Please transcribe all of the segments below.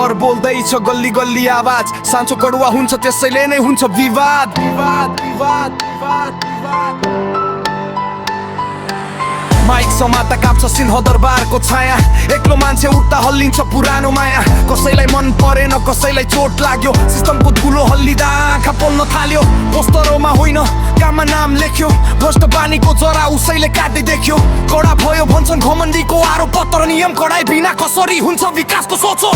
डर बोल्दैछ गल्ली गल्ली आवाज साँचो कडुवा हुन्छ त्यसैले नै हुन्छ विवाद विवाद विवाद विवाद विवाद माइक समाता काप्छ सिंह दरबारको छाया एक्लो मान्छे उठ्दा हल्लिन्छ पुरानो माया कसैलाई मन परेन कसैलाई चोट लाग्यो सिस्टमको धुलो हल्लिँदा आँखा पोल्न थाल्यो पोस्टरमा होइन काममा नाम लेख्यो भ्रष्ट बानीको जरा उसैले काट्दै देख्यो कडा भयो भन्छन् घमण्डीको आरोप पत्र नियम कडाइ बिना कसरी हुन्छ विकासको सोचो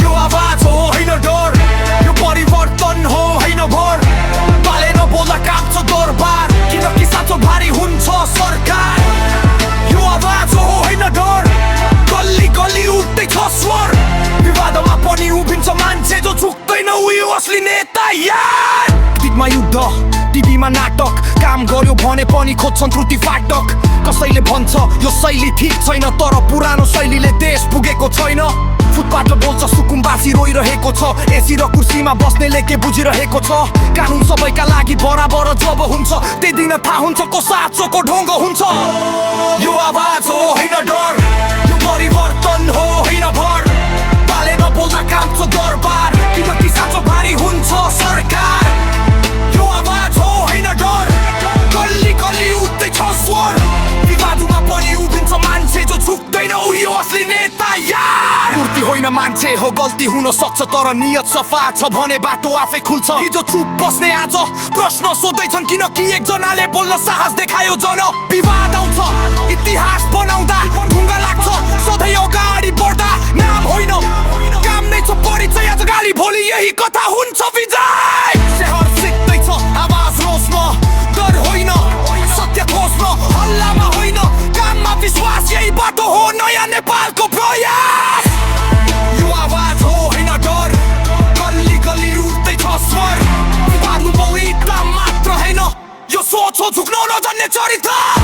यो आवाज हो होइन डर यो परिवर्तन हो होइन भर पालेन बोल्दा काप्छ दरबार किनकि साँचो भारी हुन्छ सरकार यो आवाज हो होइन डर गल्ली गल्ली उठ्दैछ स्वर विवादमा पनि उभिन्छ मान्छे जो झुक्दैन उयो असली नेता यार गीतमा युद्ध टिभीमा नाटक काम गर्यो भने पनि खोज्छन् त्रुटि फाटक कसैले भन्छ यो शैली ठिक छैन तर पुरानो शैलीले देश पुगेको छैन फुटपाथ बोल्छ सुकुम्बासी रोइरहेको छ एसी र कुर्सीमा बस्नेले के बुझिरहेको छ कानुन सबैका लागि बराबर जब हुन्छ त्यही दिन थाहा हुन्छ को साँचोको ढोङ्गो हुन्छ यो आवाज हो होइन डर यो परिवर्तन हो होइन भर पालेन बोल्दा काप्छ दरबार किनकि साँचो भारी हुन्छ सरकार यो आवाज हो होइन डर गल्ली गल्ली उठ्दैछ स्वर विवादमा पनि उभिन्छ मान्छे जो झुक्दैन उयो असली नेता यार मूर्ति होइन मान्छे हो गल्ती हुन सक्छ तर नियत सफा छ भने बाटो आफै खुल्छ हिजो चुप बस्ने आज प्रश्न सोध्दैछन् किनकि एकजनाले बोल्न साहस देखायो जन विवाद आउँछ इतिहास बनाउँदा ढुङ्गा लाग्छ सधैँ अगाडि बढ्दा नाम होइन काम नै छ परिचय आज गाली भोलि यही कथा हुन्छ विजय शहर सिक्दैछ आवाज रोज्न डर होइन सत्य खोज्न हल्लामा होइन काममा विश्वास यही बाटो हो नयाँ नेपालको प्रयास यो आवाज हो होइन डर गल्ली गल्ली उठ्दैछ स्वर विवादमा मात्र होइन यो सोच हो झुक्न नजान्ने चरित्र